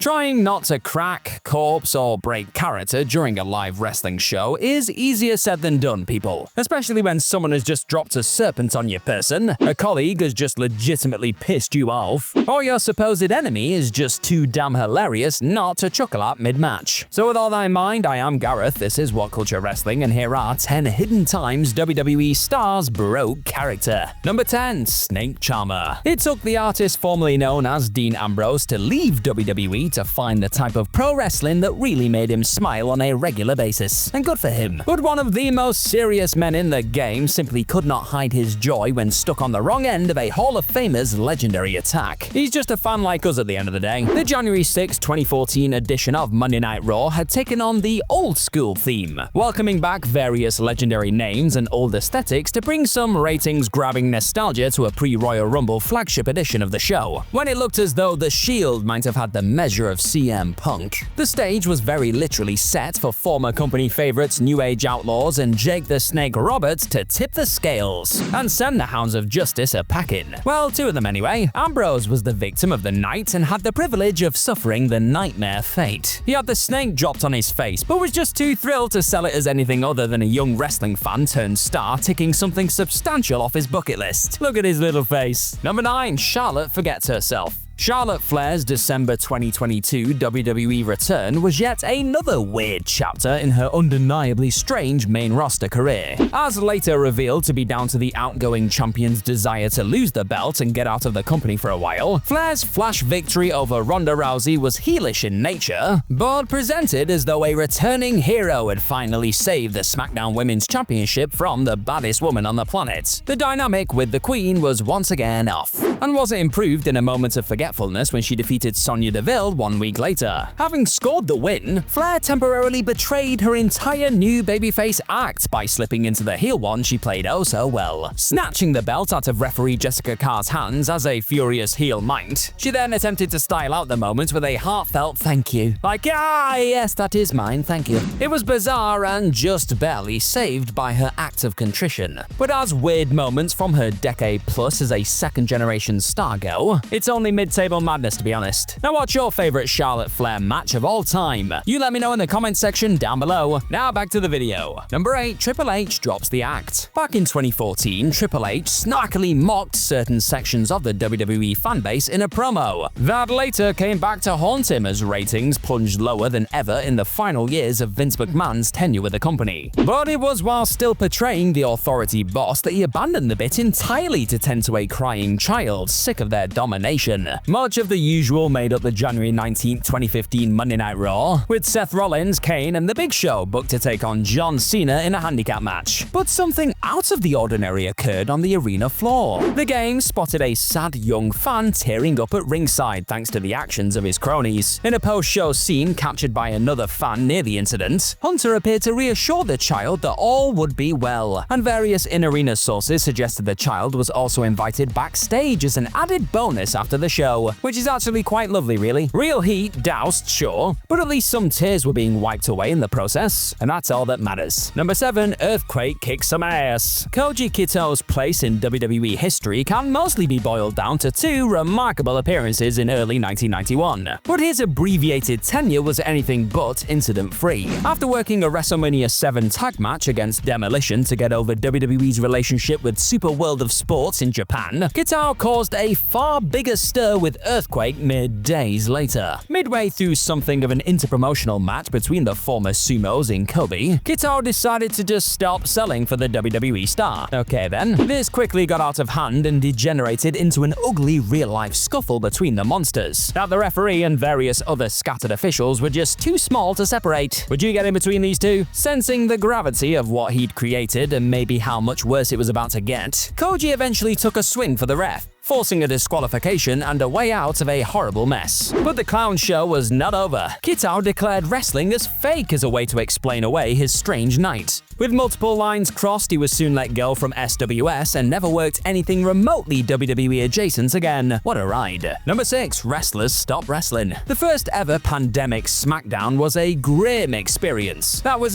Trying not to crack, corpse, or break character during a live wrestling show is easier said than done, people. Especially when someone has just dropped a serpent on your person, a colleague has just legitimately pissed you off, or your supposed enemy is just too damn hilarious not to chuckle at mid-match. So with all that in mind, I am Gareth, this is What Culture Wrestling, and here are 10 hidden times WWE stars broke character. Number 10. Snake Charmer. It took the artist formerly known as Dean Ambrose to leave WWE to find the type of pro wrestling that really made him smile on a regular basis. And good for him. But one of the most serious men in the game simply could not hide his joy when stuck on the wrong end of a Hall of Famer's legendary attack. He's just a fan like us at the end of the day. The January 6, 2014 edition of Monday Night Raw had taken on the old school theme, welcoming back various legendary names and old aesthetics to bring some ratings-grabbing nostalgia to a pre-Royal Rumble flagship edition of the show, when it looked as though the Shield might have had the measure of CM Punk. The stage was very literally set for former company favorites New Age Outlaws and Jake the Snake Roberts to tip the scales and send the Hounds of Justice a packing. Well, two of them anyway. Ambrose was the victim of the night and had the privilege of suffering the nightmare fate. He had the snake dropped on his face, but was just too thrilled to sell it as anything other than a young wrestling fan turned star ticking something substantial off his bucket list. Look at his little face. Number 9. Charlotte forgets herself. Charlotte Flair's December 2022 WWE return was yet another weird chapter in her undeniably strange main roster career. As later revealed to be down to the outgoing champion's desire to lose the belt and get out of the company for a while, Flair's flash victory over Ronda Rousey was heelish in nature, but presented as though a returning hero had finally saved the SmackDown Women's Championship from the baddest woman on the planet. The dynamic with the Queen was once again off, and wasn't improved in a moment of forgetfulness when she defeated Sonya Deville 1 week later. Having scored the win, Flair temporarily betrayed her entire new babyface act by slipping into the heel one she played oh so well, snatching the belt out of referee Jessica Carr's hands as a furious heel might. She then attempted to style out the moment with a heartfelt thank you. Like, ah, yes, that is mine, thank you. It was bizarre and just barely saved by her act of contrition. But as weird moments from her decade plus as a second-generation star go, it's only mid-table madness, to be honest. Now, what's your favorite Charlotte Flair match of all time? You let me know in the comment section down below. Now back to the video. Number 8. Triple H drops the act. Back in 2014, Triple H snarkily mocked certain sections of the WWE fanbase in a promo. That later came back to haunt him as ratings plunged lower than ever in the final years of Vince McMahon's tenure with the company. But it was while still portraying the authority boss that he abandoned the bit entirely to tend to a crying child sick of their domination. Much of the usual made up the January 19, 2015 Monday Night Raw, with Seth Rollins, Kane, and The Big Show booked to take on John Cena in a handicap match. But something out of the ordinary occurred on the arena floor. The game spotted a sad young fan tearing up at ringside thanks to the actions of his cronies. In a post-show scene captured by another fan near the incident, Hunter appeared to reassure the child that all would be well, and various in-arena sources suggested the child was also invited backstage as an added bonus after the show, which is actually quite lovely, really. Real heat doused, sure, but at least some tears were being wiped away in the process, and that's all that matters. Number 7. Earthquake kicks some ass. Koji Kito's place in WWE history can mostly be boiled down to 2 remarkable appearances in early 1991, but his abbreviated tenure was anything but incident-free. After working a WrestleMania 7 tag match against Demolition to get over WWE's relationship with Super World of Sports in Japan, Kito caused a far bigger stir with Earthquake mid-days later. Midway through something of an interpromotional match between the former sumos in Kobe, Kito decided to just stop selling for the WWE star. Okay then, this quickly got out of hand and degenerated into an ugly real-life scuffle between the monsters that the referee and various other scattered officials were just too small to separate. Would you get in between these two? Sensing the gravity of what he'd created and maybe how much worse it was about to get, Koji eventually took a swing for the ref, forcing a disqualification and a way out of a horrible mess. But the clown show was not over. Kito declared wrestling as fake as a way to explain away his strange night. With multiple lines crossed, he was soon let go from SWS and never worked anything remotely WWE adjacent again. What a ride. Number 6. Wrestlers stop wrestling. The first ever pandemic SmackDown was a grim experience. That was,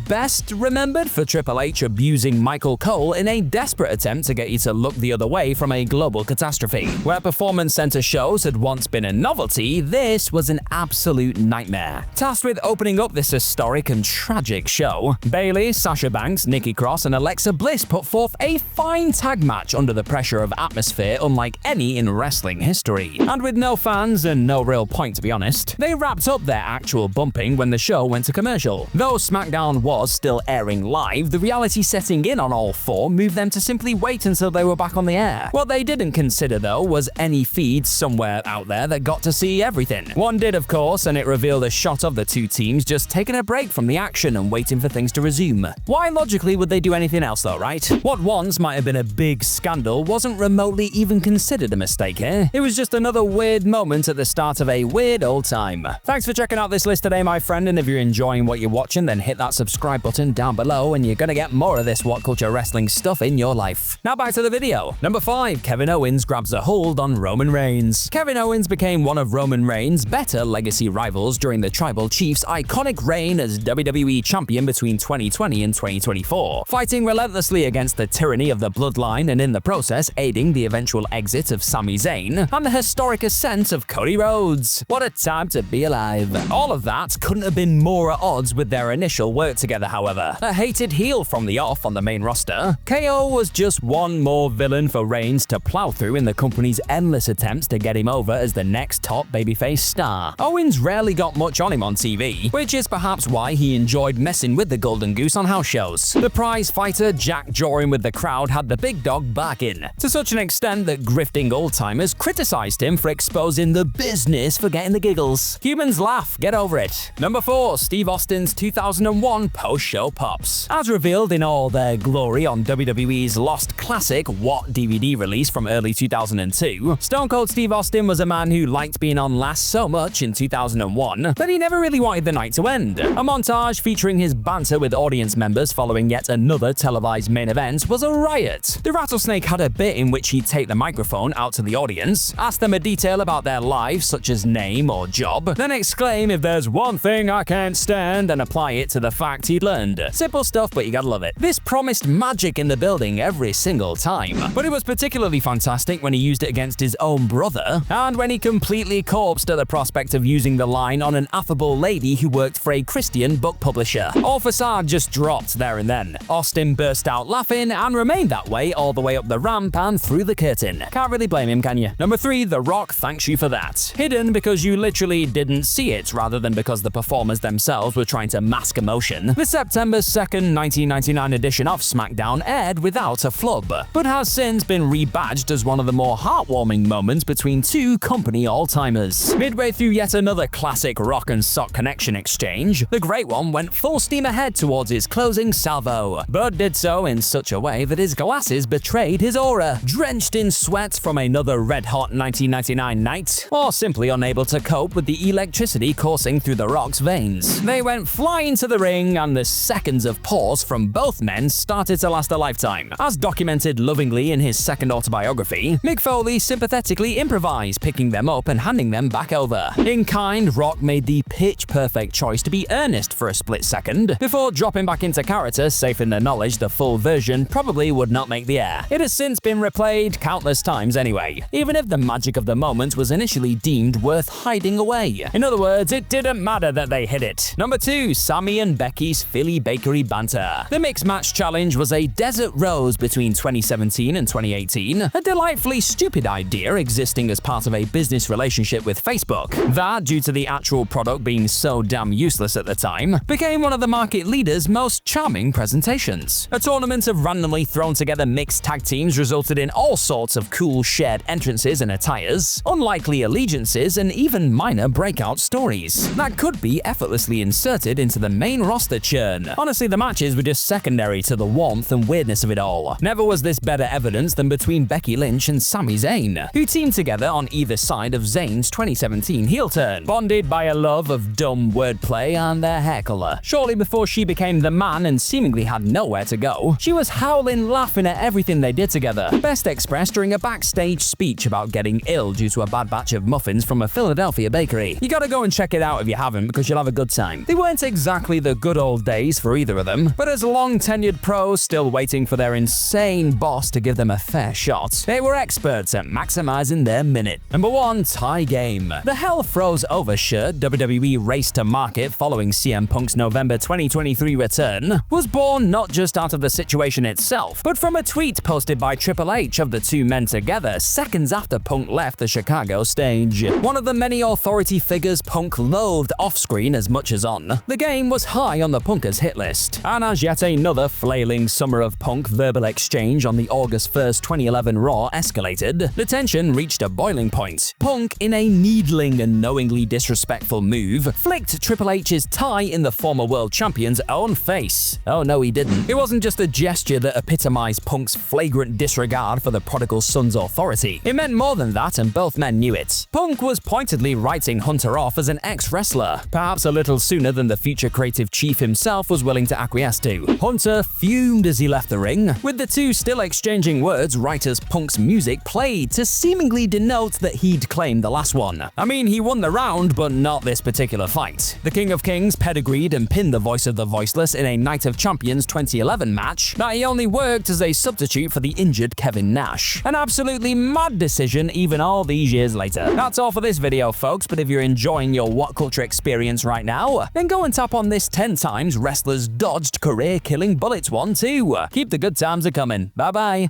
best remembered for Triple H abusing Michael Cole in a desperate attempt to get you to look the other way from a global catastrophe. Where performance center shows had once been a novelty, this was an absolute nightmare. Tasked with opening up this historic and tragic show, Bayley, Sasha Banks, Nikki Cross, and Alexa Bliss put forth a fine tag match under the pressure of atmosphere unlike any in wrestling history. And with no fans and no real point to be honest, they wrapped up their actual bumping when the show went to commercial. Though SmackDown was still airing live, the reality setting in on all four moved them to simply wait until they were back on the air. What they didn't consider though was any feed somewhere out there that got to see everything. One did of course, and it revealed a shot of the two teams just taking a break from the action and waiting for things to resume. Why logically would they do anything else though, right? What once might have been a big scandal wasn't remotely even considered a mistake here. It was just another weird moment at the start of a weird old time. Thanks for checking out this list today, my friend, and if you're enjoying what you're watching, then hit that subscribe button down below and you're gonna get more of this What Culture Wrestling stuff in your life. Now back to the video. Number 5. Kevin Owens grabs a hold on Roman Reigns. Kevin Owens became one of Roman Reigns' better legacy rivals during the Tribal Chief's iconic reign as WWE Champion between 2020 and 2024, fighting relentlessly against the tyranny of the bloodline and in the process aiding the eventual exit of Sami Zayn and the historic ascent of Cody Rhodes. What a time to be alive. All of that couldn't have been more at odds with their initial work together, however. A hated heel from the off on the main roster, KO was just one more villain for Reigns to plow through in the company's endless attempts to get him over as the next top babyface star. Owens rarely got much on him on TV, which is perhaps why he enjoyed messing with the Golden Goose on house shows. The prize fighter Jack jawing with the crowd had the big dog barking, to such an extent that grifting old-timers criticized him for exposing the business for getting the giggles. Humans laugh, get over it. Number 4. Steve Austin's 2001 post-show pops. As revealed in all their glory on WWE's lost classic What DVD release from early 2002, Stone Cold Steve Austin was a man who liked being on last so much in 2001 that he never really wanted the night to end. A montage featuring his banter with audience members following yet another televised main event was a riot. The Rattlesnake had a bit in which he'd take the microphone out to the audience, ask them a detail about their lives such as name or job, then exclaim if there's one thing I can't stand and apply it to the fact he'd learned. Simple stuff, but you gotta love it. This promised magic in the building every single time, but it was particularly fantastic when he used it against his own brother, and when he completely corpsed at the prospect of using the line on an affable lady who worked for a Christian book publisher. All facade just dropped there and then. Austin burst out laughing and remained that way all the way up the ramp and through the curtain. Can't really blame him, can you? Number 3. The Rock thanks you for that. Hidden because you literally didn't see it rather than because the performers themselves were trying to mask emotion, the September 2nd, 1999 edition of SmackDown aired without a flub, but has since been rebadged as one of the more heartwarming moments between two company all-timers. Midway through yet another classic Rock and Sock connection exchange, the Great One went full steam ahead towards his closing salvo, but did so in such a way that his glasses betrayed his aura. Drenched in sweat from another red-hot 1999 night, or simply unable to cope with the electricity coursing through the Rock's veins, they went flying to the ring and the seconds of pause from both men started to last a lifetime. As documented lovingly in his second autobiography, Mick Foley sympathetically improvised, picking them up and handing them back over. In kind, Rock made the pitch-perfect choice to be earnest for a split second, before dropping back into character, safe in the knowledge the full version probably would not make the air. It has since been replayed countless times anyway, even if the magic of the moment was initially deemed worth hiding away. In other words, it didn't matter that they hit it. Number 2. Sami and Becky's Philly Bakery banter. The Mixed Match Challenge was a desert rose between 2017 and 2018, a delightfully stupid idea existing as part of a business relationship with Facebook, that, due to the actual product being so damn useless at the time, became one of the market leader's most charming presentations. A tournament of randomly thrown together mixed tag teams resulted in all sorts of cool shared entrances and attires, unlikely allegiances, and even minor breakout stories that could be effortlessly inserted into the main roster churn. Honestly, the matches were just secondary to the warmth and weirdness of it all. Never was this better evidence than between Becky Lynch and Sami Zayn, who teamed together on either side of Zayn's 2017 heel turn, bonded by a love of dumb wordplay and their hair color. Shortly before she became the man and seemingly had nowhere to go, she was howling laughing at everything they did together, best expressed during a backstage speech about getting ill due to a bad batch of muffins from a Philadelphia bakery. You gotta go and check it out if you haven't, because you'll have a good time. They weren't exactly the good old days for either of them, but as long-tenured pros still waiting for their insane boss to give them a fair shot, it They were experts at maximizing their minute. Number 1. Tie game. The Hell Froze Over shirt WWE raced to market following CM Punk's November 2023 return was born not just out of the situation itself, but from a tweet posted by Triple H of the two men together seconds after Punk left the Chicago stage. One of the many authority figures Punk loathed off-screen as much as on, the game was high on the Punkers hit list. And as yet another flailing Summer of Punk verbal exchange on the August 1st, 2011 Raw escalated, the tension reached a boiling point. Punk, in a needling and knowingly disrespectful move, flicked Triple H's tie in the former world champion's own face. Oh no, he didn't. It wasn't just a gesture that epitomized Punk's flagrant disregard for the prodigal son's authority. It meant more than that, and both men knew it. Punk was pointedly writing Hunter off as an ex-wrestler, perhaps a little sooner than the future creative chief himself was willing to acquiesce to. Hunter fumed as he left the ring, with the two still exchanging words right as Punk's music played to seemingly denote that he'd claimed the last one. I mean, he won the round, but not this particular fight. The King of Kings pedigreed and pinned the Voice of the Voiceless in a Night of Champions 2011 match that he only worked as a substitute for the injured Kevin Nash. An absolutely mad decision even all these years later. That's all for this video, folks, but if you're enjoying your What Culture experience right now, then go and tap on this 10 times wrestlers dodged career-killing bullets one too. Keep the good times a-coming. Bye-bye.